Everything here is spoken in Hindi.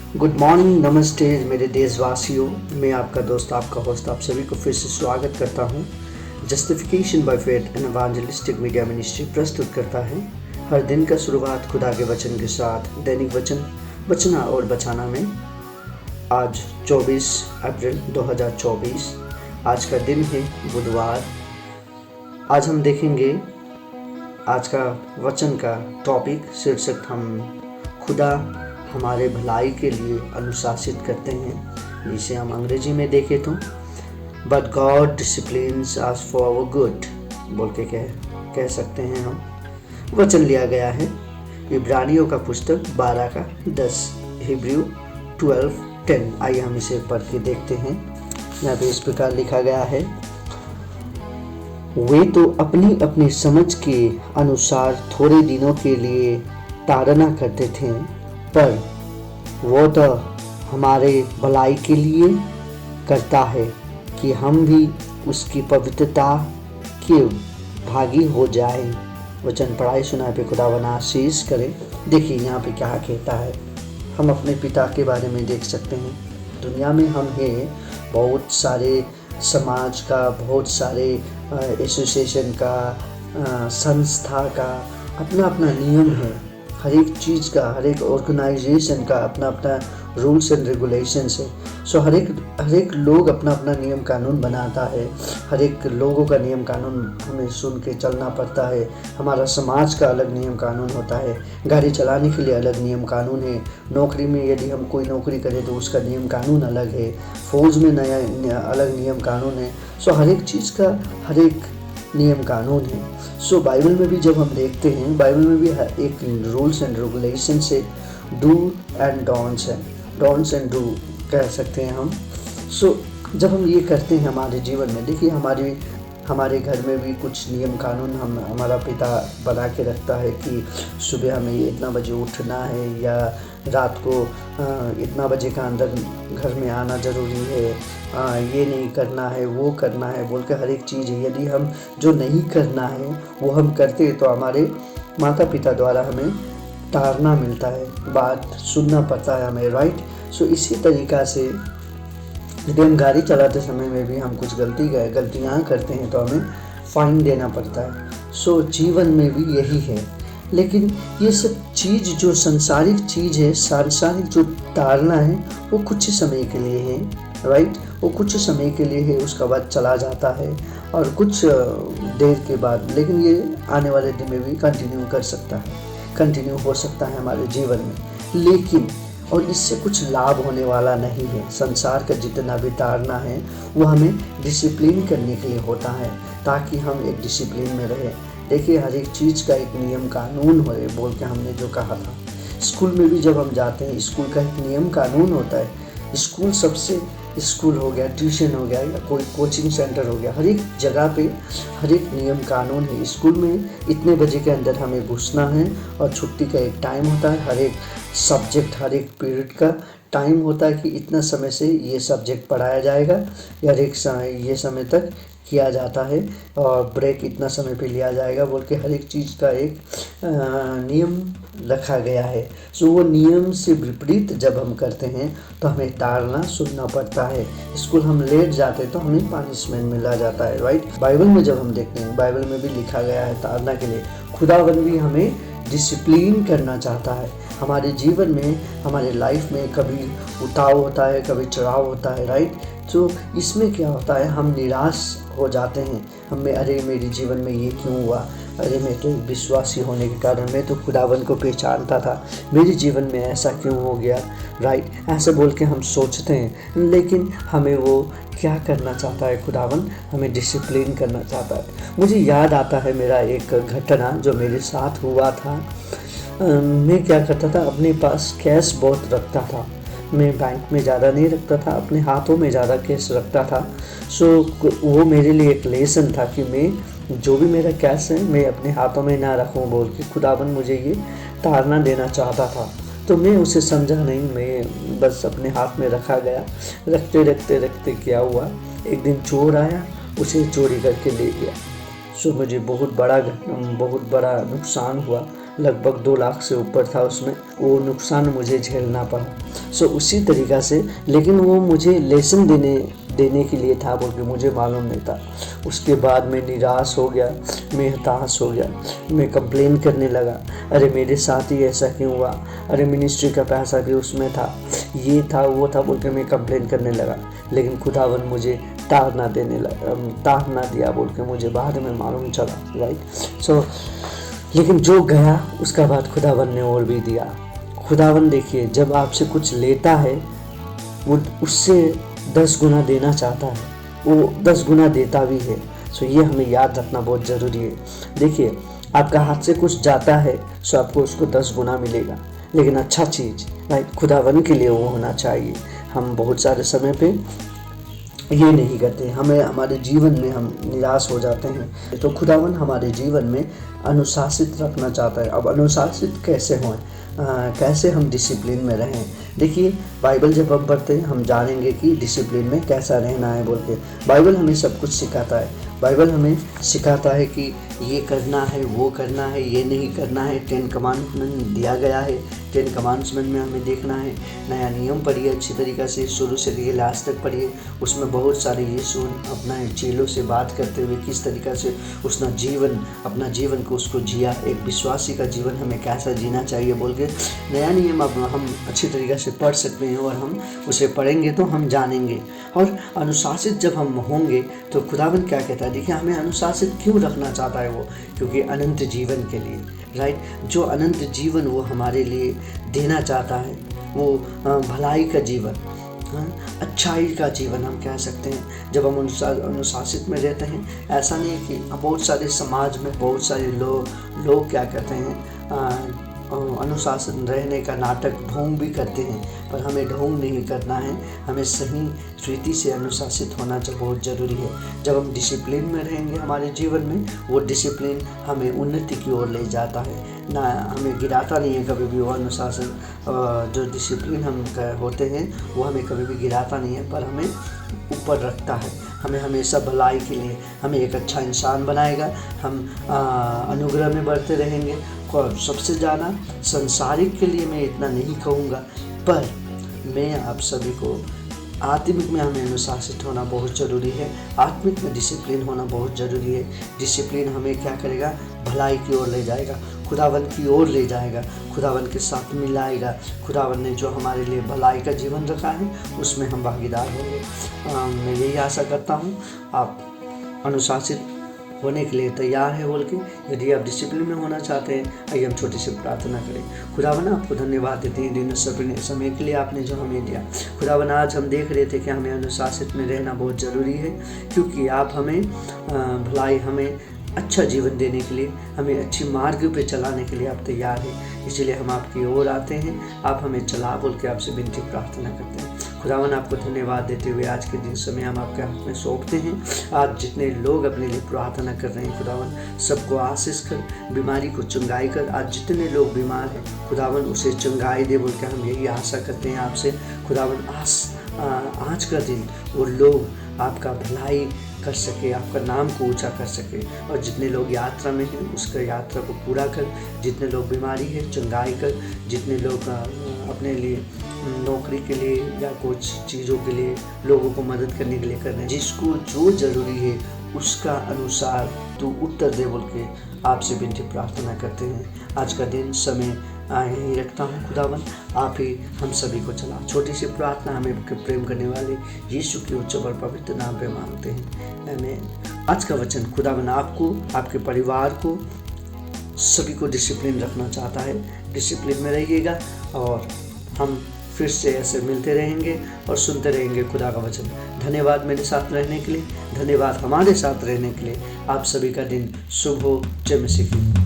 गुड मॉर्निंग, नमस्ते मेरे देशवासियों। मैं आपका दोस्त, आपका होस्ट, आप सभी को फिर से स्वागत करता हूँ। Justification by faith and evangelistic media ministry प्रस्तुत करता है हर दिन का शुरुआत खुदा के वचन के साथ, दैनिक वचन बचना और बचाना में। आज 24 अप्रैल 2024, आज का दिन है बुधवार। आज हम देखेंगे आज का वचन का टॉपिक, शीर्षक हम खुदा हमारे भलाई के लिए अनुशासित करते हैं, जिसे हम अंग्रेजी में देखें तो but God disciplines us for our good बोल के कह सकते हैं हम। वचन लिया गया है इब्रानियों का पुस्तक 12 का 10, हिब्रू 12:10। आइए हम इसे पढ़ के देखते हैं। यहाँ पे इस प्रकार लिखा गया है, वे तो अपनी अपनी समझ के अनुसार थोड़े दिनों के लिए ताड़ना करते थे, पर वो तो हमारे भलाई के लिए करता है कि हम भी उसकी पवित्रता के भागी हो जाएं। वचन पढ़ाई सुनाए पे खुदावन आशीष करे। देखिए यहाँ पे क्या कहता है। हम अपने पिता के बारे में देख सकते हैं। दुनिया में हम हैं, बहुत सारे समाज का, बहुत सारे एसोसिएशन का, संस्था का अपना अपना नियम है। हर एक चीज़ का, हर एक ऑर्गेनाइजेशन का अपना अपना रूल्स एंड रेगुलेशंस है। सो हर एक लोग अपना अपना नियम कानून बनाता है। हर एक लोगों का नियम कानून हमें सुन के चलना पड़ता है। हमारा समाज का अलग नियम कानून होता है। गाड़ी चलाने के लिए अलग नियम कानून है। नौकरी में यदि हम कोई नौकरी करें तो उसका नियम कानून अलग है। फौज में नया अलग नियम कानून है। सो हर एक चीज़ का हर एक नियम कानून है। सो बाइबल में भी जब हम देखते हैं, बाइबल में भी एक रूल्स एंड रेगुलेशन से डू एंड डोंट्स है, डोंट्स एंड डू कह सकते हैं हम। सो जब हम ये करते हैं हमारे जीवन में, देखिए हमारे घर में भी कुछ नियम कानून हमारा पिता बना के रखता है कि सुबह हमें इतना बजे उठना है, या रात को इतना बजे का अंदर घर में आना ज़रूरी है, ये नहीं करना है, वो करना है बोल के हर एक चीज़ है। यदि हम जो नहीं करना है वो हम करते हैं तो हमारे माता पिता द्वारा हमें ताड़ना मिलता है, बात सुनना पड़ता है हमें, राइट। सो इसी तरीक़ा से यदि हम गाड़ी चलाते समय में भी हम कुछ गलतियाँ करते हैं तो हमें फ़ाइन देना पड़ता है। सो जीवन में भी यही है। लेकिन ये सब चीज़ जो सांसारिक चीज़ है, सांसारिक जो ताड़ना है, वो कुछ समय के लिए है, राइट। वो कुछ समय के लिए है, उसका बाद चला जाता है और कुछ देर के बाद, लेकिन ये आने वाले दिन में भी कंटिन्यू हो सकता है हमारे जीवन में। लेकिन और इससे कुछ लाभ होने वाला नहीं है। संसार का जितना भी ताड़ना है वो हमें डिसिप्लिन करने के लिए होता है, ताकि हम एक डिसिप्लिन में रहें। देखिए हर एक चीज़ का एक नियम कानून हो बोल के हमने जो कहा था। स्कूल में भी जब हम जाते हैं, स्कूल का एक नियम कानून होता है। स्कूल हो गया, ट्यूशन हो गया, या कोई कोचिंग सेंटर हो गया, हर एक जगह पे हर एक नियम कानून है। स्कूल में इतने बजे के अंदर हमें घुसना है और छुट्टी का एक टाइम होता है। हर एक सब्जेक्ट, हर एक पीरियड का टाइम होता है कि इतना समय से ये सब्जेक्ट पढ़ाया जाएगा, या ये समय तक किया जाता है, और ब्रेक इतना समय पे लिया जाएगा बोल के हर एक चीज़ का एक नियम रखा गया है। सो वो नियम से विपरीत जब हम करते हैं तो हमें ताड़ना सुनना पड़ता है। स्कूल हम लेट जाते हैं तो हमें पनिशमेंट मिला जाता है, राइट। बाइबल में जब हम देखते हैं, बाइबल में भी लिखा गया है ताड़ना के लिए। खुदावन भी हमें डिसिप्लिन करना चाहता है। हमारे जीवन में, हमारे लाइफ में कभी उताव होता है, कभी चढ़ाव होता है, राइट। तो इसमें क्या होता है, हम निराश हो जाते हैं। अरे मेरे जीवन में ये क्यों हुआ, अरे मैं तो विश्वासी होने के कारण मैं तो खुदावन को पहचानता था, मेरे जीवन में ऐसा क्यों हो गया, राइट। ऐसे बोल के हम सोचते हैं। लेकिन हमें वो क्या करना चाहता है, खुदावन हमें डिसिप्लिन करना चाहता है। मुझे याद आता है मेरा एक घटना जो मेरे साथ हुआ था। मैं क्या करता था, अपने पास कैश बहुत रखता था। मैं बैंक में ज़्यादा नहीं रखता था, अपने हाथों में ज़्यादा कैश रखता था। सो वो मेरे लिए एक लेसन था कि मैं जो भी मेरा कैश है मैं अपने हाथों में ना रखूं बोल के खुदावन मुझे ये ताड़ना देना चाहता था। तो मैं उसे समझा नहीं, मैं बस अपने हाथ में रखा गया। रखते क्या हुआ, एक दिन चोर आया, उसे चोरी करके ले गया। सो मुझे बहुत बड़ा नुकसान हुआ। लगभग 2 लाख से ऊपर था उसमें, वो नुकसान मुझे झेलना पड़ा। सो उसी तरीक़ा से, लेकिन वो मुझे लेसन देने के लिए था बोल के मुझे मालूम नहीं था। उसके बाद मैं निराश हो गया, मैं हताश हो गया, मैं कंप्लेन करने लगा, अरे मेरे साथ ही ऐसा क्यों हुआ, अरे मिनिस्ट्री का पैसा भी उसमें था, ये था वो था बोल के मैं कंप्लेन करने लगा। लेकिन खुदावन मुझे तार ना दिया बोल के मुझे बाद में मालूम चला, राइट। सो लेकिन जो गया उसका बाद खुदावन ने और भी दिया। खुदावन देखिए, जब आपसे कुछ लेता है वो उससे 10 गुना देना चाहता है, वो 10 गुना देता भी है। सो ये हमें याद रखना बहुत ज़रूरी है। देखिए, आपका हाथ से कुछ जाता है सो आपको उसको 10 गुना मिलेगा, लेकिन अच्छा चीज़, राइट, खुदावन के लिए वो होना चाहिए। हम बहुत सारे समय पे ये नहीं करते, हमें हमारे जीवन में हम निराश हो जाते हैं। तो खुदावन हमारे जीवन में अनुशासित रखना चाहता है। अब अनुशासित कैसे हों, कैसे हम डिसिप्लिन में रहें। देखिए, बाइबल जब हम पढ़ते हैं हम जानेंगे कि डिसिप्लिन में कैसा रहना है बोल के। बाइबल हमें सब कुछ सिखाता है। बाइबल हमें सिखाता है कि ये करना है, वो करना है, ये नहीं करना है। 10 कमांडमेंट दिया गया है। 10 कमांडमेंट में हमें देखना है। नया नियम पढ़िए अच्छी तरीक़ा से, शुरू से लिए लास्ट तक पढ़िए। उसमें बहुत सारे यीशु अपना चेलों से बात करते हुए किस तरीक़ा से उसने अपना जीवन को उसको जिया, एक विश्वासी का जीवन हमें कैसा जीना चाहिए बोल के नया नियम अब हम अच्छी तरीक़े से पढ़ सकते हैं, और हम उसे पढ़ेंगे तो हम जानेंगे। और अनुशासित जब हम होंगे तो खुदावन क्या कहता है, देखिए हमें अनुशासित क्यों रखना चाहता है वो, क्योंकि अनंत जीवन के लिए, राइट। जो अनंत जीवन वो हमारे लिए देना चाहता है, वो भलाई का जीवन, अच्छाई का जीवन हम कह सकते हैं। जब हम अनुशासित में रहते हैं, ऐसा नहीं कि बहुत सारे समाज में बहुत सारे लोग क्या कहते हैं, अनुशासन रहने का नाटक ढोंग भी करते हैं, पर हमें ढोंग नहीं करना है। हमें सही रीति से अनुशासित होना बहुत ज़रूरी है। जब हम डिसिप्लिन में रहेंगे हमारे जीवन में, वो डिसिप्लिन हमें उन्नति की ओर ले जाता है, ना हमें गिराता नहीं है कभी भी। वो अनुशासन, जो डिसिप्लिन हम होते हैं वो हमें कभी भी गिराता नहीं है, पर हमें ऊपर रखता है। हमें हमेशा भलाई के लिए, हमें एक अच्छा इंसान बनाएगा। हम अनुग्रह में बढ़ते रहेंगे। और सबसे ज़्यादा संसारिक के लिए मैं इतना नहीं कहूँगा, पर मैं आप सभी को आत्मिक में हमें अनुशासित होना बहुत ज़रूरी है। आत्मिक में डिसिप्लिन होना बहुत ज़रूरी है। डिसिप्लिन हमें क्या करेगा, भलाई की ओर ले जाएगा, खुदावन की ओर ले जाएगा, खुदावन के साथ मिलाएगा। खुदावन ने जो हमारे लिए भलाई का जीवन रखा है उसमें हम भागीदार होंगे। मैं यही आशा करता हूँ आप अनुशासित होने के लिए तैयार है बोल के। यदि आप डिसिप्लिन में होना चाहते हैं, आइए हम छोटी सी प्रार्थना करें। खुदावन, आपको धन्यवाद देते हैं दिन समय के लिए आपने जो हमें दिया। खुदावन, आज हम देख रहे थे कि हमें अनुशासित में रहना बहुत ज़रूरी है, क्योंकि आप हमें भलाई, हमें अच्छा जीवन देने के लिए, हमें अच्छी मार्ग पे चलाने के लिए आप तैयार हैं। इसलिए हम आपकी ओर आते हैं, आप हमें चला बोल के आपसे विनती प्रार्थना करते हैं। खुदावन, आपको धन्यवाद देते हुए आज के दिन समय हम आपके हाथ में सौंपते हैं। आज जितने लोग अपने लिए प्रार्थना कर रहे हैं खुदावन, सबको आशीष कर, बीमारी को चंगाई कर। आज जितने लोग बीमार हैं खुदावन, उसे चंगाई दे बोल के हम यही आशा करते हैं आपसे। खुदावन, आज का दिन वो लोग आपका भलाई कर सके, आपका नाम को ऊंचा कर सके। और जितने लोग यात्रा में हैं उसका यात्रा को पूरा कर। जितने लोग बीमारी है चंगाई कर। जितने लोग अपने लिए नौकरी के लिए या कुछ चीज़ों के लिए लोगों को मदद करने के लिए कर रहे हैं, जिसको जो ज़रूरी है उसका अनुसार तू उत्तर दे बोल के आपसे विनती प्रार्थना करते हैं। आज का दिन समय यही रखता हूँ खुदावन, आप ही हम सभी को चला। छोटी सी प्रार्थना हमें प्रेम करने वाले यीशु के उच्च और पवित्र नाम पे मांगते हैं, आमीन। आज का वचन खुदावन आपको, आपके परिवार को, सभी को डिसिप्लिन रखना चाहता है। डिसिप्लिन में रहिएगा और हम फिर से ऐसे मिलते रहेंगे और सुनते रहेंगे खुदा का वचन। धन्यवाद मेरे साथ रहने के लिए, धन्यवाद हमारे साथ रहने के लिए। आप सभी का दिन शुभ हो। जय मसीह की।